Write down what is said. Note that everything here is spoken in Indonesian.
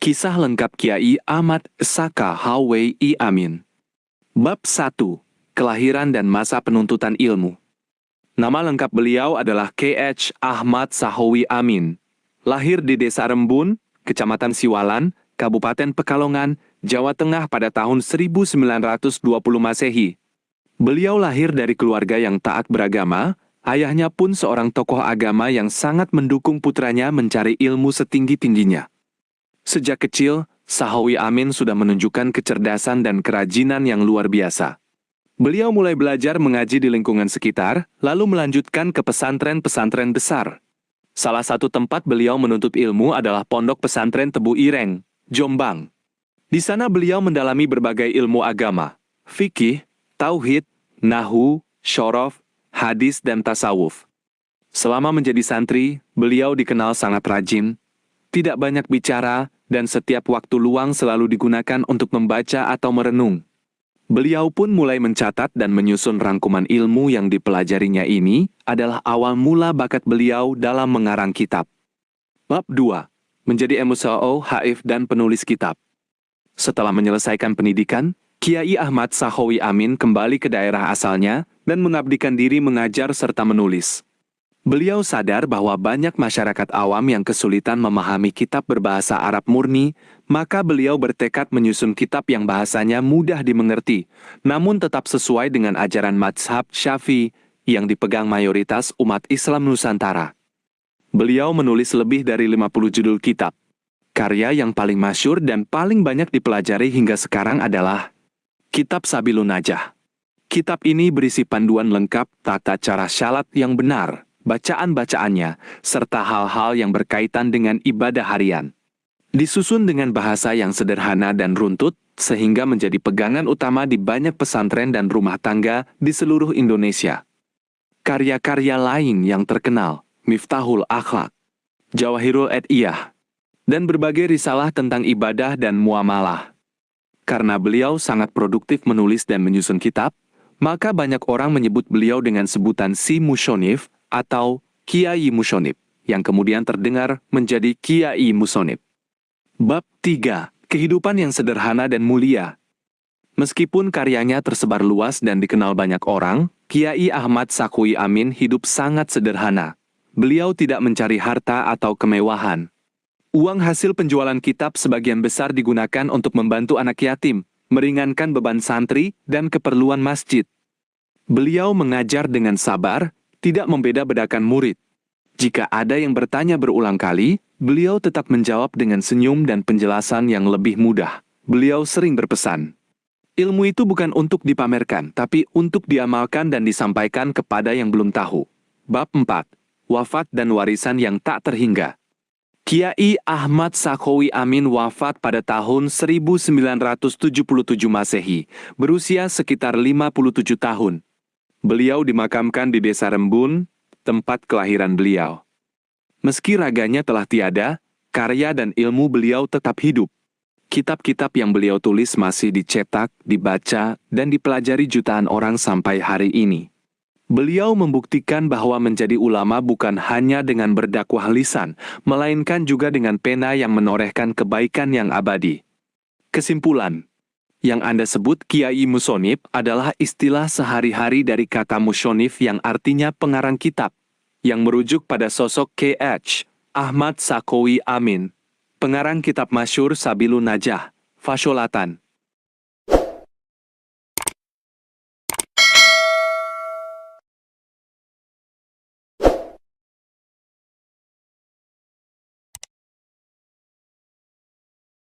Kisah lengkap Kiai Ahmad Saka Hawei Amin. Bab 1. Kelahiran dan masa penuntutan ilmu. Nama lengkap beliau adalah K.H. Ahmad Sahowi Amin. Lahir di Desa Rembun, Kecamatan Siwalan, Kabupaten Pekalongan, Jawa Tengah pada tahun 1920 Masehi. Beliau lahir dari keluarga yang taat beragama, ayahnya pun seorang tokoh agama yang sangat mendukung putranya mencari ilmu setinggi-tingginya. Sejak kecil, Sahowi Amin sudah menunjukkan kecerdasan dan kerajinan yang luar biasa. Beliau mulai belajar mengaji di lingkungan sekitar, lalu melanjutkan ke pesantren-pesantren besar. Salah satu tempat beliau menuntut ilmu adalah Pondok Pesantren Tebu Ireng, Jombang. Di sana beliau mendalami berbagai ilmu agama, fikih, tauhid, nahu, syorof, hadis, dan tasawuf. Selama menjadi santri, beliau dikenal sangat rajin, tidak banyak bicara, dan setiap waktu luang selalu digunakan untuk membaca atau merenung. Beliau pun mulai mencatat dan menyusun rangkuman ilmu yang dipelajarinya. Ini adalah awal mula bakat beliau dalam mengarang kitab. Bab 2. Menjadi MUSO, haif dan penulis kitab. Setelah menyelesaikan pendidikan, Kiai Ahmad Sahowi Amin kembali ke daerah asalnya dan mengabdikan diri mengajar serta menulis. Beliau sadar bahwa banyak masyarakat awam yang kesulitan memahami kitab berbahasa Arab murni, maka beliau bertekad menyusun kitab yang bahasanya mudah dimengerti, namun tetap sesuai dengan ajaran mazhab Syafi'i yang dipegang mayoritas umat Islam Nusantara. Beliau menulis lebih dari 50 judul kitab. Karya yang paling masyhur dan paling banyak dipelajari hingga sekarang adalah Kitab Sabilun Najah. Kitab ini berisi panduan lengkap tata cara syalat yang benar, bacaan-bacaannya, serta hal-hal yang berkaitan dengan ibadah harian. Disusun dengan bahasa yang sederhana dan runtut, sehingga menjadi pegangan utama di banyak pesantren dan rumah tangga di seluruh Indonesia. Karya-karya lain yang terkenal, Miftahul Akhlak, Jawahirul Adiyah, dan berbagai risalah tentang ibadah dan muamalah. Karena beliau sangat produktif menulis dan menyusun kitab, maka banyak orang menyebut beliau dengan sebutan Si Musyonif, atau Kiai Musyonib, yang kemudian terdengar menjadi Kiai Musonib. Bab 3. Kehidupan yang sederhana dan mulia. Meskipun karyanya tersebar luas dan dikenal banyak orang, Kiai Ahmad Sahowi Amin hidup sangat sederhana. Beliau tidak mencari harta atau kemewahan. Uang hasil penjualan kitab sebagian besar digunakan untuk membantu anak yatim, meringankan beban santri, dan keperluan masjid. Beliau mengajar dengan sabar, tidak membeda-bedakan murid. Jika ada yang bertanya berulang kali, beliau tetap menjawab dengan senyum dan penjelasan yang lebih mudah. Beliau sering berpesan, ilmu itu bukan untuk dipamerkan, tapi untuk diamalkan dan disampaikan kepada yang belum tahu. Bab 4. Wafat dan warisan yang tak terhingga. Kiai Ahmad Sahowi Amin wafat pada tahun 1977 Masehi, berusia sekitar 57 tahun. Beliau dimakamkan di Desa Rembun, tempat kelahiran beliau. Meski raganya telah tiada, karya dan ilmu beliau tetap hidup. Kitab-kitab yang beliau tulis masih dicetak, dibaca, dan dipelajari jutaan orang sampai hari ini. Beliau membuktikan bahwa menjadi ulama bukan hanya dengan berdakwah lisan, melainkan juga dengan pena yang menorehkan kebaikan yang abadi. Kesimpulan. Yang Anda sebut Kiai Musonib adalah istilah sehari-hari dari kata musyonif yang artinya pengarang kitab, yang merujuk pada sosok K.H. Ahmad Sahowi Amin, pengarang kitab masyhur Sabilun Najah, Fasholatan.